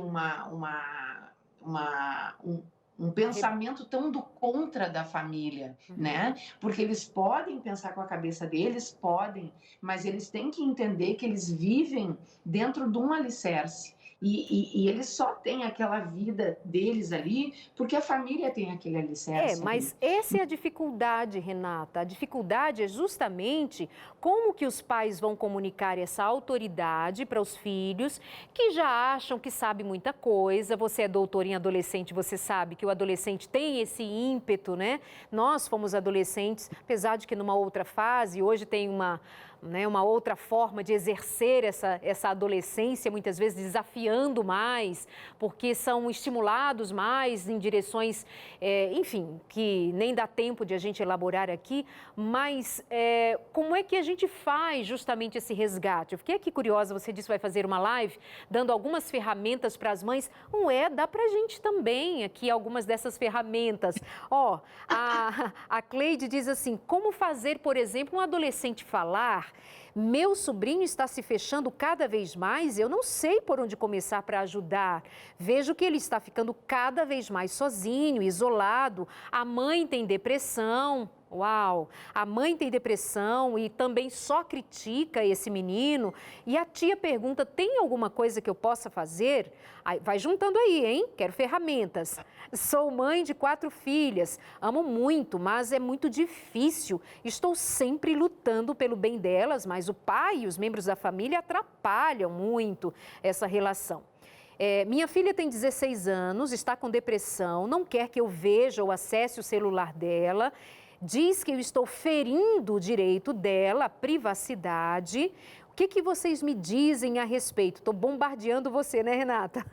um pensamento tão do contra da família, né? Porque eles podem pensar com a cabeça deles, podem, mas eles têm que entender que eles vivem dentro de um alicerce. E eles só têm aquela vida deles ali porque a família tem aquele alicerce Mas ali. essa é a dificuldade, Renata. A dificuldade é justamente como que os pais vão comunicar essa autoridade para os filhos que já acham que sabe muita coisa. Você é doutora em adolescente, você sabe que o adolescente tem esse ímpeto, né? Nós fomos adolescentes, apesar de que numa outra fase, hoje tem uma outra forma de exercer essa adolescência, muitas vezes desafiando mais, porque são estimulados mais em direções, enfim, que nem dá tempo de a gente elaborar aqui, mas como é que a gente faz justamente esse resgate? Eu fiquei aqui curiosa, você disse que vai fazer uma live dando algumas ferramentas para as mães. Dá para a gente também aqui algumas dessas ferramentas. A Cleide diz assim, como fazer, por exemplo, um adolescente falar: meu sobrinho está se fechando cada vez mais, eu não sei por onde começar para ajudar. Vejo que ele está ficando cada vez mais sozinho, isolado. A mãe tem depressão. Uau! A mãe tem depressão e também só critica esse menino. E a tia pergunta, tem alguma coisa que eu possa fazer? Aí, vai juntando aí, hein? Quero ferramentas. Sou mãe de 4 filhas. Amo muito, mas é muito difícil. Estou sempre lutando pelo bem delas, mas o pai e os membros da família atrapalham muito essa relação. Minha filha tem 16 anos, está com depressão, não quer que eu veja ou acesse o celular dela. Diz que eu estou ferindo o direito dela, a privacidade. O que vocês me dizem a respeito? Estou bombardeando você, né, Renata?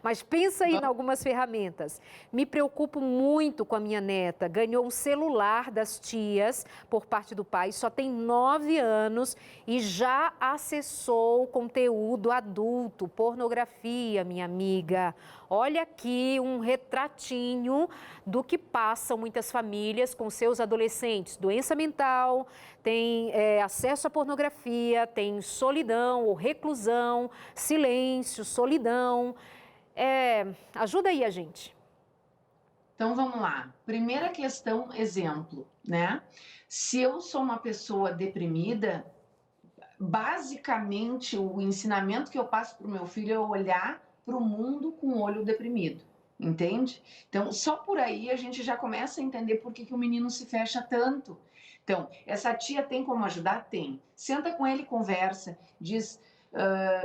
Mas pensa aí em algumas ferramentas. Me preocupo muito com a minha neta. Ganhou um celular das tias por parte do pai, só tem 9 anos e já acessou conteúdo adulto, pornografia, minha amiga. Olha aqui um retratinho do que passam muitas famílias com seus adolescentes. Doença mental, tem acesso à pornografia, tem solidão ou reclusão, silêncio, solidão. Ajuda aí a gente. Então, vamos lá. Primeira questão, exemplo, né? Se eu sou uma pessoa deprimida, basicamente o ensinamento que eu passo para o meu filho é olhar para o mundo com o olho deprimido, entende? Então, só por aí a gente já começa a entender por que o menino se fecha tanto. Então, essa tia tem como ajudar? Tem. Senta com ele, conversa, diz: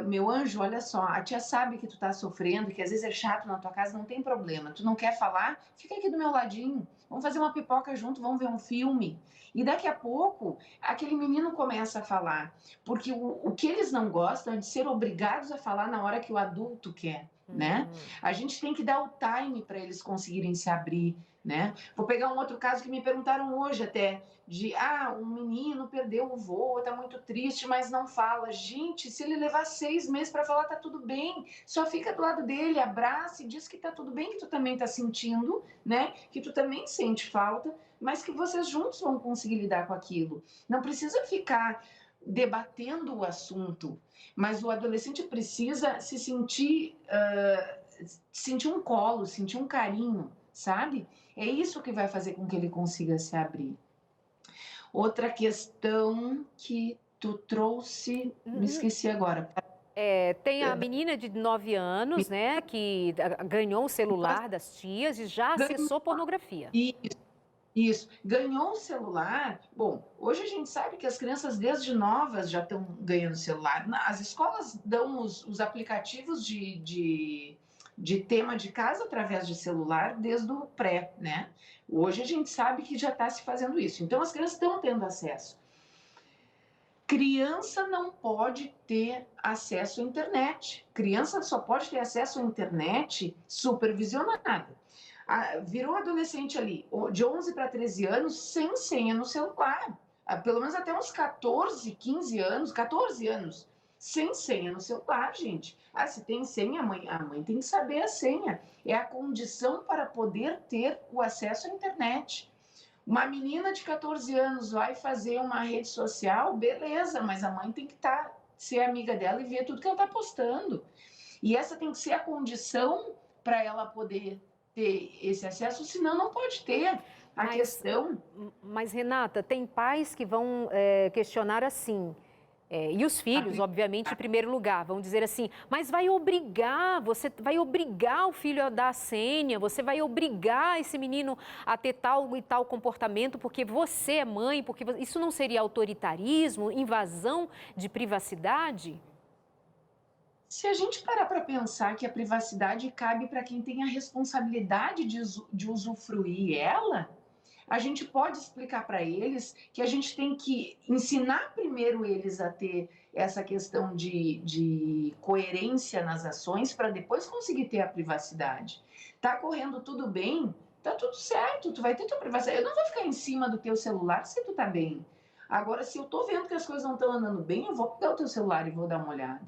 meu anjo, olha só, a tia sabe que tu tá sofrendo, que às vezes é chato na tua casa, não tem problema. Tu não quer falar? Fica aqui do meu ladinho. Vamos fazer uma pipoca junto, vamos ver um filme. E daqui a pouco, aquele menino começa a falar. Porque o que eles não gostam é de ser obrigados a falar na hora que o adulto quer, né? A gente tem que dar o time para eles conseguirem se abrir, né? Vou pegar um outro caso que me perguntaram hoje até, de um menino perdeu o vô, tá muito triste, mas não fala. Gente, se ele levar 6 meses para falar, tá tudo bem. Só fica do lado dele, abraça e diz que tá tudo bem, que tu também tá sentindo, né? Que tu também sente falta, mas que vocês juntos vão conseguir lidar com aquilo. Não precisa ficar debatendo o assunto, mas o adolescente precisa se sentir, sentir um colo, sentir um carinho, sabe? É isso que vai fazer com que ele consiga se abrir. Outra questão que tu trouxe, me esqueci agora. Tem a menina de 9 anos, né, que ganhou o celular das tias e já acessou pornografia. Isso. Ganhou um celular. Bom, hoje a gente sabe que as crianças desde novas já estão ganhando celular. As escolas dão os aplicativos de tema de casa através de celular desde o pré, né? Hoje a gente sabe que já está se fazendo isso. Então as crianças estão tendo acesso. Criança não pode ter acesso à internet. Criança só pode ter acesso à internet supervisionada. Virou adolescente ali, de 11 para 13 anos, sem senha no celular. Pelo menos até uns 14, 15 anos, 14 anos, sem senha no celular, gente. Se tem senha, a mãe tem que saber a senha. É a condição para poder ter o acesso à internet. Uma menina de 14 anos vai fazer uma rede social, beleza, mas a mãe tem que ser amiga dela e ver tudo que ela está postando. E essa tem que ser a condição para ela poder ter esse acesso, senão não pode ter. Mas, Renata, tem pais que vão questionar assim, e os filhos, obviamente, em primeiro lugar, vão dizer assim, mas você vai obrigar o filho a dar a senha, você vai obrigar esse menino a ter tal e tal comportamento, porque você é mãe, isso não seria autoritarismo, invasão de privacidade? Se a gente parar para pensar que a privacidade cabe para quem tem a responsabilidade de usufruir ela, a gente pode explicar para eles que a gente tem que ensinar primeiro eles a ter essa questão de coerência nas ações para depois conseguir ter a privacidade. Tá correndo tudo bem? Tá tudo certo, tu vai ter tua privacidade. Eu não vou ficar em cima do teu celular se tu tá bem. Agora, se eu tô vendo que as coisas não estão andando bem, eu vou pegar o teu celular e vou dar uma olhada,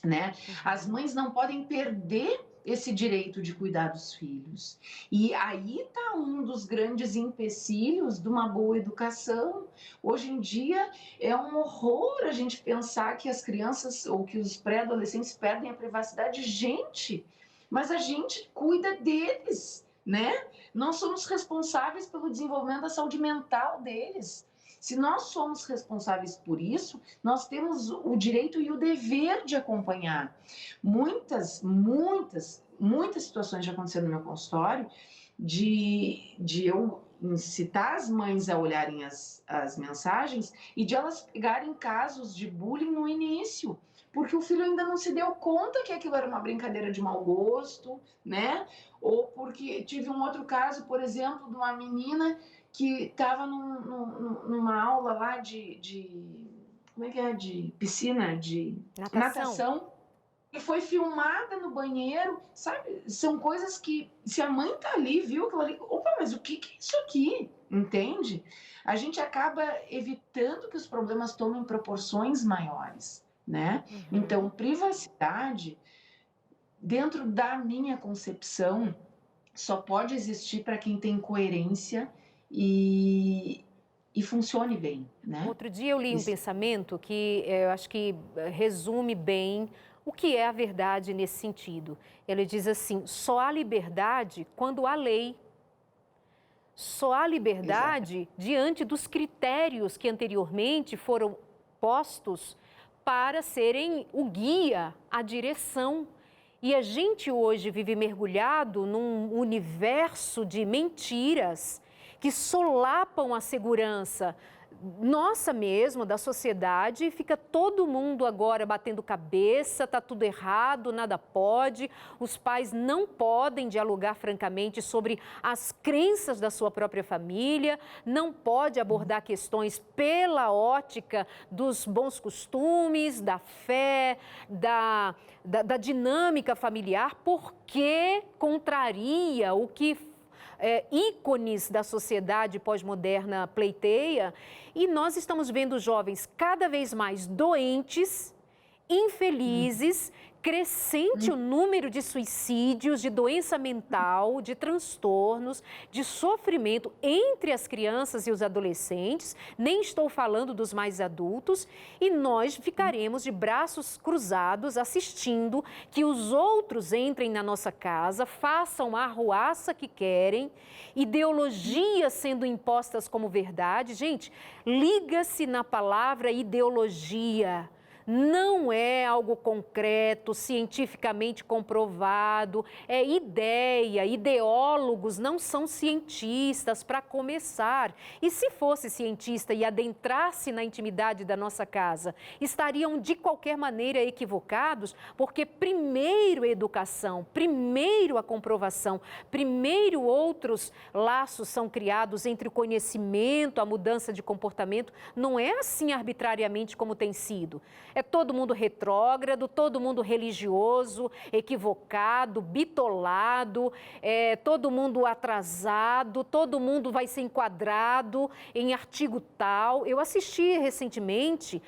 né? As mães não podem perder esse direito de cuidar dos filhos. E aí está um dos grandes empecilhos de uma boa educação. Hoje em dia é um horror a gente pensar que as crianças ou que os pré-adolescentes perdem a privacidade. Gente, mas a gente cuida deles, né? Nós somos responsáveis pelo desenvolvimento da saúde mental deles. Se nós somos responsáveis por isso, nós temos o direito e o dever de acompanhar. Muitas situações já aconteceram no meu consultório de eu incitar as mães a olharem as mensagens e de elas pegarem casos de bullying no início, porque o filho ainda não se deu conta que aquilo era uma brincadeira de mau gosto, né? Ou porque tive um outro caso, por exemplo, de uma menina que estava numa aula lá como é que é? De piscina, de natação, e foi filmada no banheiro, sabe? São coisas que, se a mãe tá ali, viu aquilo ali, opa, mas o que é isso aqui? Entende? A gente acaba evitando que os problemas tomem proporções maiores, né? Então, privacidade, dentro da minha concepção, só pode existir para quem tem coerência e funcione bem, né? Outro dia eu li um pensamento que eu acho que resume bem o que é a verdade nesse sentido. Ele diz assim, só há liberdade quando há lei. Só há liberdade diante dos critérios que anteriormente foram postos para serem o guia, a direção. E a gente hoje vive mergulhado num universo de mentiras que solapam a segurança nossa mesmo, da sociedade, fica todo mundo agora batendo cabeça, tá tudo errado, nada pode, os pais não podem dialogar francamente sobre as crenças da sua própria família, não pode abordar questões pela ótica dos bons costumes, da fé, da dinâmica familiar, porque contraria o que ícones da sociedade pós-moderna pleiteia, e nós estamos vendo jovens cada vez mais doentes, infelizes, crescente o número de suicídios, de doença mental, de transtornos, de sofrimento entre as crianças e os adolescentes, nem estou falando dos mais adultos, e nós ficaremos de braços cruzados assistindo que os outros entrem na nossa casa, façam a arruaça que querem, ideologias sendo impostas como verdade. Gente, liga-se na palavra ideologia. não é algo concreto, cientificamente comprovado, é ideia. Ideólogos não são cientistas, para começar. E se fosse cientista e adentrasse na intimidade da nossa casa, estariam de qualquer maneira equivocados, porque primeiro a educação, primeiro a comprovação, primeiro outros laços são criados entre o conhecimento, a mudança de comportamento. Não é assim arbitrariamente como tem sido. É todo mundo retrógrado, todo mundo religioso, equivocado, bitolado, todo mundo atrasado, todo mundo vai ser enquadrado em artigo tal. Eu assisti recentemente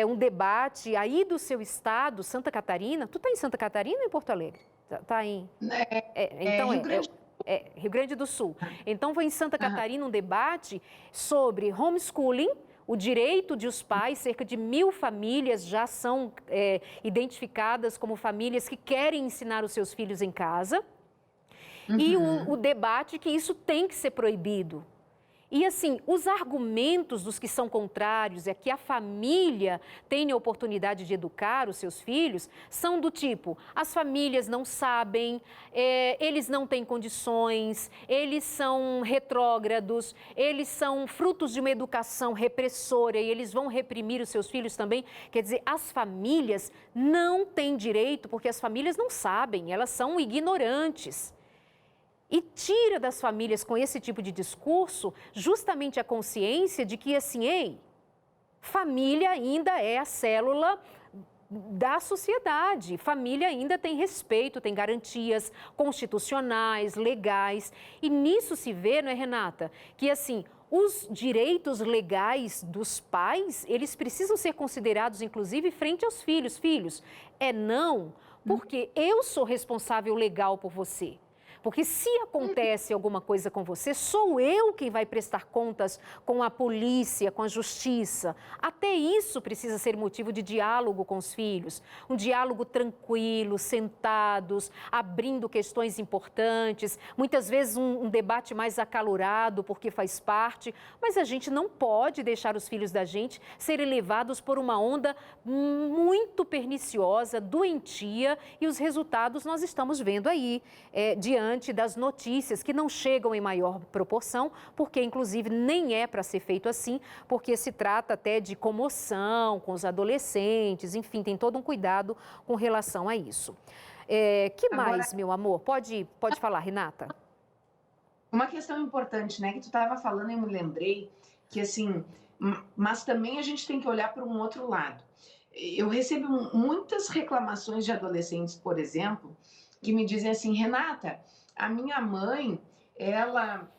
um debate aí do seu estado, Santa Catarina. Tu está em Santa Catarina ou em Porto Alegre? Está em... Então Rio Grande. Rio Grande do Sul. Então, foi em Santa Catarina um debate sobre homeschooling, o direito de os pais, cerca de 1.000 famílias já são identificadas como famílias que querem ensinar os seus filhos em casa, e o debate que isso tem que ser proibido. E assim, os argumentos dos que são contrários, é que a família tenha a oportunidade de educar os seus filhos, são do tipo, as famílias não sabem, eles não têm condições, eles são retrógrados, eles são frutos de uma educação repressora e eles vão reprimir os seus filhos também. Quer dizer, as famílias não têm direito, porque as famílias não sabem, elas são ignorantes. E tira das famílias com esse tipo de discurso justamente a consciência de que, assim, ei, família ainda é a célula da sociedade. Família ainda tem respeito, tem garantias constitucionais, legais. E nisso se vê, não é, Renata, que, assim, os direitos legais dos pais, eles precisam ser considerados, inclusive, frente aos filhos. Filhos, não, porque eu sou responsável legal por você. Porque se acontece alguma coisa com você, sou eu quem vai prestar contas com a polícia, com a justiça. Até isso precisa ser motivo de diálogo com os filhos. Um diálogo tranquilo, sentados, abrindo questões importantes. Muitas vezes um debate mais acalorado, porque faz parte. Mas a gente não pode deixar os filhos da gente serem levados por uma onda muito perniciosa, doentia. E os resultados nós estamos vendo aí, diante das notícias que não chegam em maior proporção, porque inclusive nem é para ser feito assim, porque se trata até de comoção com os adolescentes, enfim, tem todo um cuidado com relação a isso. Que mais, meu amor? Pode falar, Renata. Uma questão importante, né, que tu estava falando, eu me lembrei que, assim, mas também a gente tem que olhar para um outro lado. Eu recebo muitas reclamações de adolescentes, por exemplo, que me dizem assim, Renata, a minha mãe, ela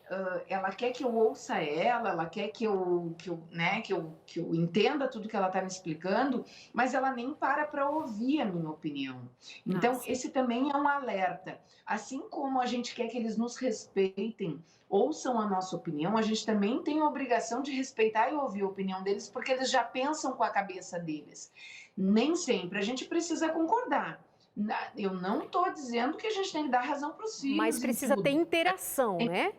quer que eu ouça ela quer que eu entenda tudo que ela está me explicando, mas ela nem para ouvir a minha opinião. Então, esse também é um alerta. Assim como a gente quer que eles nos respeitem, ouçam a nossa opinião, a gente também tem a obrigação de respeitar e ouvir a opinião deles, porque eles já pensam com a cabeça deles. Nem sempre a gente precisa concordar. Eu não estou dizendo que a gente tem que dar razão para os filhos. Mas precisa ter interação, né?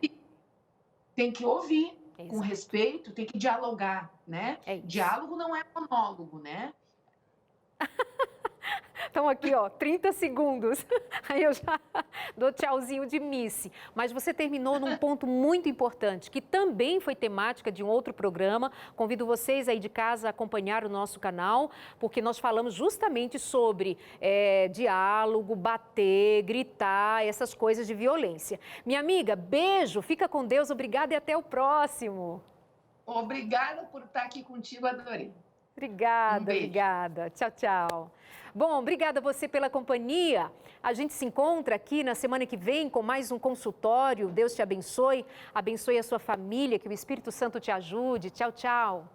Tem que ouvir com respeito, tem que dialogar, né? Diálogo não é monólogo, né? Então aqui, 30 segundos, aí eu já dou tchauzinho de Missy. Mas você terminou num ponto muito importante, que também foi temática de um outro programa. Convido vocês aí de casa a acompanhar o nosso canal, porque nós falamos justamente sobre diálogo, bater, gritar, essas coisas de violência. Minha amiga, beijo, fica com Deus, obrigada e até o próximo. Obrigada por estar aqui contigo, adorei. Obrigada, obrigada. Tchau, tchau. Bom, obrigada a você pela companhia. A gente se encontra aqui na semana que vem com mais um consultório. Deus te abençoe, abençoe a sua família, que o Espírito Santo te ajude. Tchau, tchau.